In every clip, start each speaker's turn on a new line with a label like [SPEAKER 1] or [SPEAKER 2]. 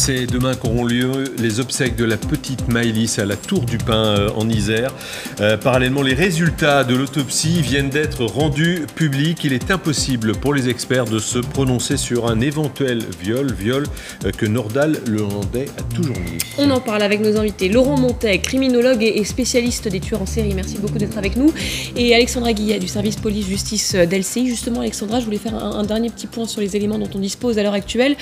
[SPEAKER 1] C'est demain qu'auront lieu les obsèques de la petite Maëlys à la Tour du Pin en Isère. Parallèlement, les résultats de l'autopsie viennent d'être rendus publics. Il est impossible pour les experts de se prononcer sur un éventuel viol que Nordal Lelandais a toujours nié.
[SPEAKER 2] On en parle avec nos invités. Laurent Montet, criminologue et spécialiste des tueurs en série. Merci beaucoup d'être avec nous. Et Alexandra Guillet du service police-justice d'LCI. Justement, Alexandra, je voulais faire un dernier petit point sur les éléments dont on dispose à l'heure actuelle.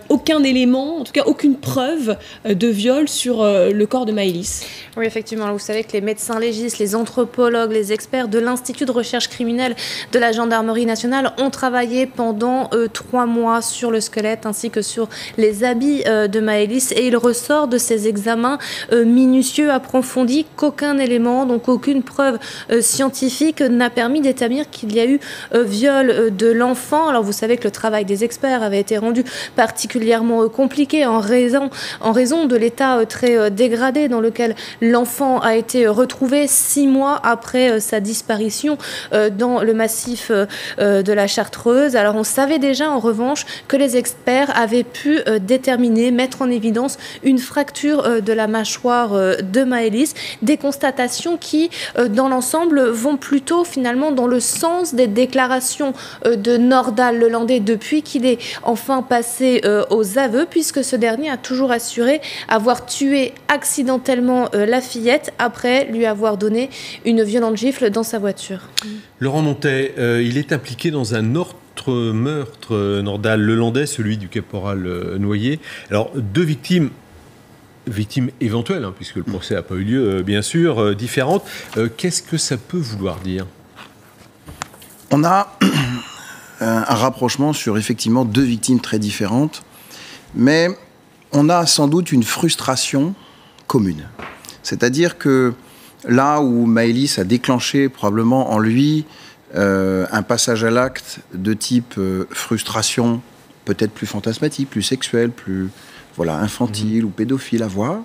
[SPEAKER 2] Aucun élément, en tout cas aucune preuve de viol sur le corps de Maëlys.
[SPEAKER 3] Oui, effectivement. Vous savez que les médecins légistes, les anthropologues, les experts de l'Institut de recherche criminelle de la Gendarmerie nationale ont travaillé pendant 3 mois sur le squelette ainsi que sur les habits de Maëlys. Et il ressort de ces examens minutieux, approfondis, qu'aucun élément, donc aucune preuve scientifique n'a permis d'établir qu'il y a eu viol de l'enfant. Alors vous savez que le travail des experts avait été rendu particulièrement compliqué en raison de l'état très dégradé dans lequel l'enfant a été retrouvé 6 mois après sa disparition dans le massif de la Chartreuse. Alors on savait déjà en revanche que les experts avaient pu déterminer, mettre en évidence une fracture de la mâchoire de Maëlys, des constatations qui dans l'ensemble vont plutôt finalement dans le sens des déclarations de Nordal Lelandais depuis qu'il est enfin passé aux aveux, puisque ce dernier a toujours assuré avoir tué accidentellement la fillette après lui avoir donné une violente gifle dans sa voiture.
[SPEAKER 1] Laurent Montet, il est impliqué dans un autre meurtre, Nordal Lelandais, celui du caporal Noyer. Alors, 2 victimes éventuelles, hein, puisque le procès n'a pas eu lieu, bien sûr, différentes. Qu'est-ce que ça peut vouloir dire ?
[SPEAKER 4] On a un rapprochement sur effectivement 2 victimes très différentes, mais on a sans doute une frustration commune. C'est-à-dire que là où Maëlys a déclenché probablement en lui un passage à l'acte de type frustration, peut-être plus fantasmatique, plus sexuelle, plus infantile ou pédophile à voir,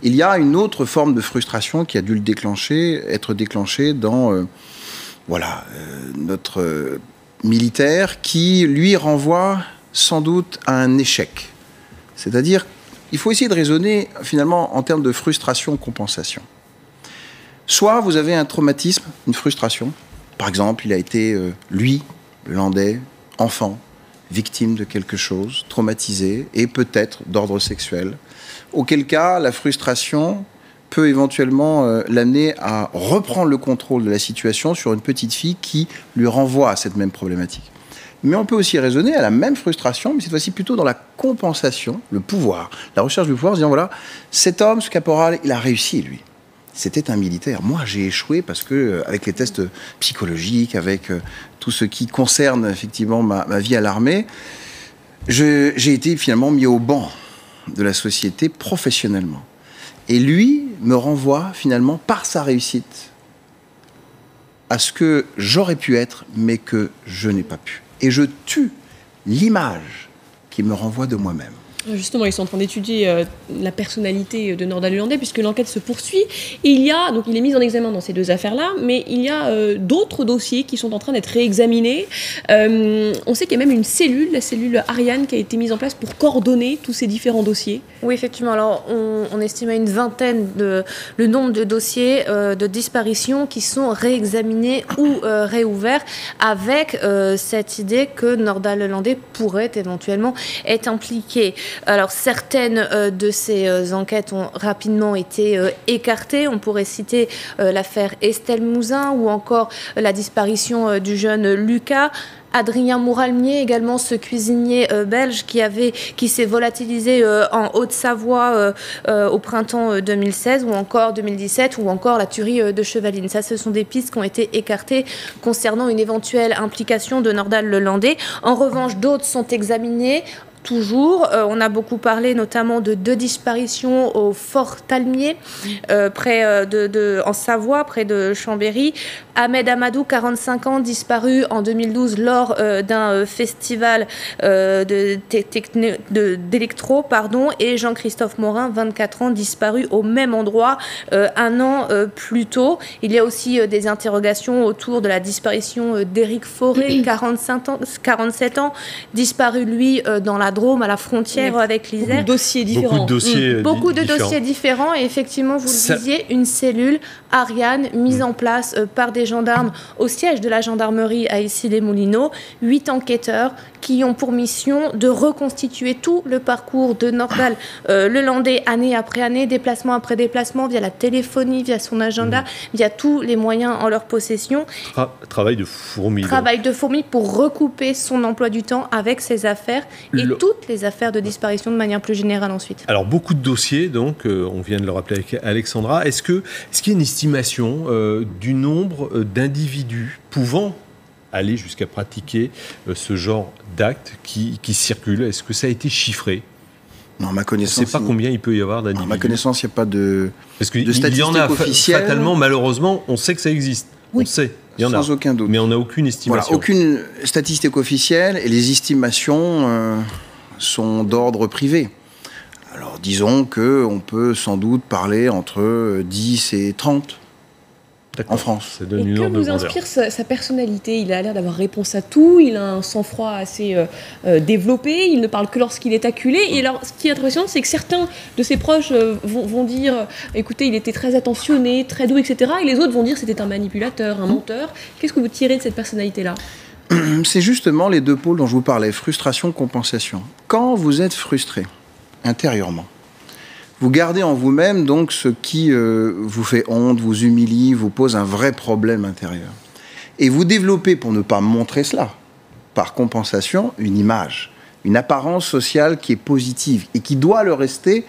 [SPEAKER 4] il y a une autre forme de frustration qui a dû être déclenchée dans notre militaire qui lui renvoie sans doute à un échec. C'est-à-dire, il faut essayer de raisonner finalement en termes de frustration-compensation. Soit vous avez un traumatisme, une frustration. Par exemple, il a été, lui, Lelandais, enfant, victime de quelque chose, traumatisé, et peut-être d'ordre sexuel. Auquel cas, la frustration peut éventuellement l'amener à reprendre le contrôle de la situation sur une petite fille qui lui renvoie à cette même problématique. Mais on peut aussi raisonner à la même frustration, mais cette fois-ci plutôt dans la compensation, le pouvoir, la recherche du pouvoir, en disant voilà, cet homme, ce caporal, il a réussi, lui. C'était un militaire. Moi, j'ai échoué parce que, avec les tests psychologiques, avec tout ce qui concerne effectivement ma vie à l'armée, j'ai été finalement mis au banc de la société professionnellement. Et lui me renvoie finalement par sa réussite à ce que j'aurais pu être, mais que je n'ai pas pu. Et je tue l'image qui me renvoie de moi-même.
[SPEAKER 2] Justement, ils sont en train d'étudier la personnalité de Nordal Lelandais puisque l'enquête se poursuit. Et il est mis en examen dans ces 2 affaires-là, mais il y a d'autres dossiers qui sont en train d'être réexaminés. On sait qu'il y a même une cellule, la cellule Ariane, qui a été mise en place pour coordonner tous ces différents dossiers.
[SPEAKER 3] Oui, effectivement. Alors, on estime à une vingtaine le nombre de dossiers de disparition qui sont réexaminés ou réouverts avec cette idée que Nordal Lelandais pourrait éventuellement être impliqué. Alors, certaines de ces enquêtes ont rapidement été écartées. On pourrait citer l'affaire Estelle Mouzin ou encore la disparition du jeune Lucas. Adrien Mouralmier, également ce cuisinier belge qui s'est volatilisé en Haute-Savoie au printemps 2016 ou encore 2017 ou encore la tuerie de Chevaline. Ça, ce sont des pistes qui ont été écartées concernant une éventuelle implication de Nordal Lelandais. En revanche, d'autres sont examinées. Toujours, on a beaucoup parlé notamment de 2 disparitions au Fort Talmier, en Savoie, près de Chambéry. Ahmed Amadou, 45 ans, disparu en 2012 lors d'un festival d'électro, et Jean-Christophe Morin, 24 ans, disparu au même endroit 1 an plus tôt. Il y a aussi des interrogations autour de la disparition d'Éric Fauré, 47 ans, disparu lui dans la Drôme, à la frontière avec l'Isère.
[SPEAKER 2] Beaucoup de dossiers différents.
[SPEAKER 3] Beaucoup de dossiers différents. Et effectivement, vous le disiez, une cellule Ariane mise en place par des gendarmes au siège de la gendarmerie à Issy-les-Moulineaux. 8 enquêteurs qui ont pour mission de reconstituer tout le parcours de Nordal Lelandais, année après année, déplacement après déplacement, via la téléphonie, via son agenda, via tous les moyens en leur possession.
[SPEAKER 1] Travail de fourmi.
[SPEAKER 3] Travail de fourmi pour recouper son emploi du temps avec ses affaires et toutes les affaires de disparition de manière plus générale ensuite.
[SPEAKER 1] Alors, beaucoup de dossiers, donc, on vient de le rappeler avec Alexandra. Est-ce qu'il y a une estimation du nombre d'individus pouvant aller jusqu'à pratiquer ce genre d'actes qui circulent? Est-ce que ça a été chiffré?
[SPEAKER 4] Non, à ma connaissance,
[SPEAKER 1] on ne sait pas combien il peut y avoir d'individus.
[SPEAKER 4] À ma connaissance, il n'y a pas de
[SPEAKER 1] statistiques y en a,
[SPEAKER 4] officielles.
[SPEAKER 1] Fatalement, malheureusement, on sait que ça existe.
[SPEAKER 4] Oui,
[SPEAKER 1] on sait, il y en a.
[SPEAKER 4] Sans aucun doute.
[SPEAKER 1] Mais on n'a aucune estimation.
[SPEAKER 4] Voilà, aucune statistique officielle et les estimations sont d'ordre privé. Alors, disons qu'on peut sans doute parler entre 10 et 30. En France.
[SPEAKER 2] Ça donne une ordre de grandeur. Que vous inspire sa personnalité? Il a l'air d'avoir réponse à tout, il a un sang-froid assez développé, il ne parle que lorsqu'il est acculé. Et alors, ce qui est impressionnant, c'est que certains de ses proches vont dire écoutez, il était très attentionné, très doux, etc. Et les autres vont dire c'était un manipulateur, un menteur. Qu'est-ce que vous tirez de cette personnalité-là?
[SPEAKER 4] C'est justement les deux pôles dont je vous parlais, frustration, compensation. Quand vous êtes frustré, intérieurement, vous gardez en vous-même donc ce qui vous fait honte, vous humilie, vous pose un vrai problème intérieur. Et vous développez, pour ne pas montrer cela, par compensation, une image, une apparence sociale qui est positive et qui doit le rester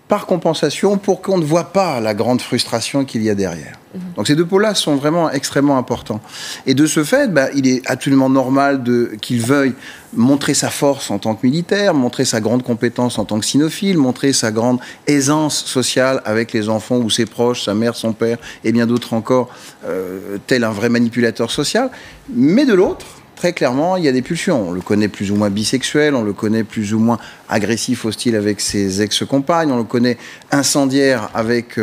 [SPEAKER 4] par compensation pour qu'on ne voit pas la grande frustration qu'il y a derrière. Donc ces deux pôles-là sont vraiment extrêmement importants. Et de ce fait, il est absolument normal qu'il veuille montrer sa force en tant que militaire, montrer sa grande compétence en tant que cynophile, montrer sa grande aisance sociale avec les enfants ou ses proches, sa mère, son père et bien d'autres encore, tel un vrai manipulateur social. Mais de l'autre, très clairement, il y a des pulsions. On le connaît plus ou moins bisexuel, on le connaît plus ou moins agressif, hostile avec ses ex-compagnes, on le connaît incendiaire avec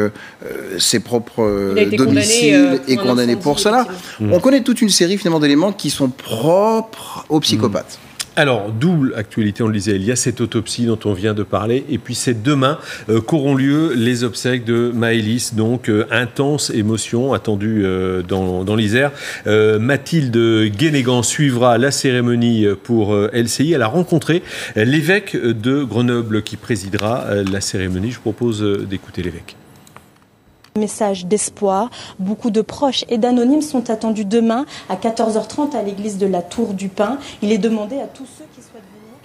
[SPEAKER 4] ses propres domiciles et condamné pour cela. On connaît toute une série finalement d'éléments qui sont propres aux psychopathes.
[SPEAKER 1] Alors, double actualité, on le disait, il y a cette autopsie dont on vient de parler, et puis c'est demain qu'auront lieu les obsèques de Maëlys, donc intense émotion attendue dans l'Isère. Mathilde Guénégan suivra la cérémonie pour LCI. Elle a rencontré l'évêque de Grenoble qui présidera la cérémonie. Je propose d'écouter l'évêque.
[SPEAKER 5] Message d'espoir. Beaucoup de proches et d'anonymes sont attendus demain à 14h30 à l'église de la Tour du Pin. Il est demandé à tous ceux qui souhaitent venir.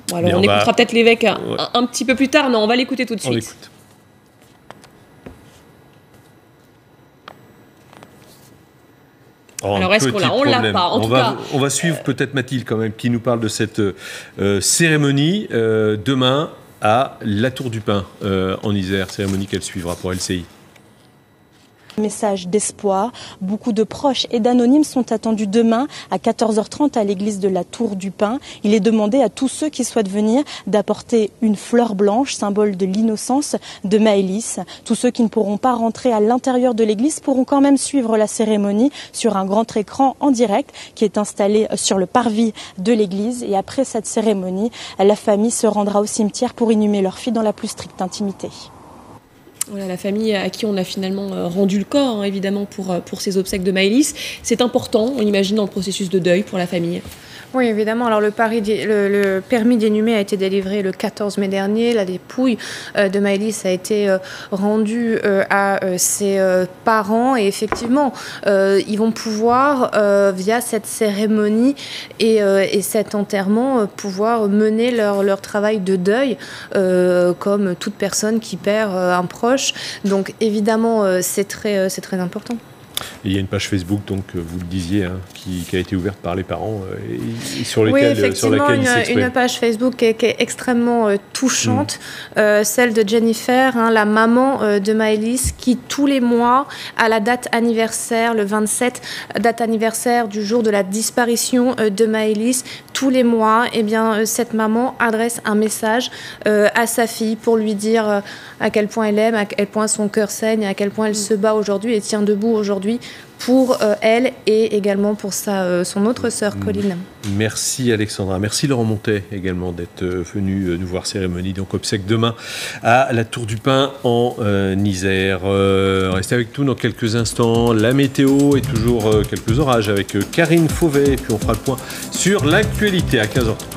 [SPEAKER 2] Bon, alors on écoutera peut-être l'évêque un petit peu plus tard. Non, on va l'écouter tout de suite. Alors est-ce qu'on l'a? On l'a pas.
[SPEAKER 1] On va suivre peut-être Mathilde quand même qui nous parle de cette cérémonie demain à la Tour du Pin en Isère, cérémonie qu'elle suivra pour LCI.
[SPEAKER 5] Message d'espoir. Beaucoup de proches et d'anonymes sont attendus demain à 14h30 à l'église de la Tour du Pin. Il est demandé à tous ceux qui souhaitent venir d'apporter une fleur blanche, symbole de l'innocence de Maëlys. Tous ceux qui ne pourront pas rentrer à l'intérieur de l'église pourront quand même suivre la cérémonie sur un grand écran en direct qui est installé sur le parvis de l'église. Et après cette cérémonie, la famille se rendra au cimetière pour inhumer leur fille dans la plus stricte intimité.
[SPEAKER 2] Voilà, la famille à qui on a finalement rendu le corps, évidemment, pour ces obsèques de Maëlys. C'est important, on imagine, dans le processus de deuil pour la famille.
[SPEAKER 3] Oui, évidemment. Alors, le permis d'inhumer a été délivré le 14 mai dernier. La dépouille de Maëlys a été rendue à ses parents. Et effectivement, ils vont pouvoir, via cette cérémonie et cet enterrement, pouvoir mener leur travail de deuil, comme toute personne qui perd un proche. Donc, évidemment, c'est très important.
[SPEAKER 1] Et il y a une page Facebook, donc vous le disiez, qui a été ouverte par les parents et sur laquelle ils s'expriment.
[SPEAKER 3] Une page Facebook qui est extrêmement touchante, celle de Jennifer, la maman de Maëlys, qui tous les mois, à la date anniversaire, le 27, date anniversaire du jour de la disparition de Maëlys, tous les mois, cette maman adresse un message à sa fille pour lui dire à quel point elle aime, à quel point son cœur saigne, à quel point elle se bat aujourd'hui et tient debout aujourd'hui aujourd'hui pour elle et également pour son autre sœur Colline.
[SPEAKER 1] Merci Alexandra, merci Laurent Montet également d'être venu nous voir cérémonie, donc obsèques demain à la Tour du Pin en Isère. Restez avec nous dans quelques instants, la météo et toujours quelques orages avec Karine Fauvet et puis on fera le point sur l'actualité à 15h30.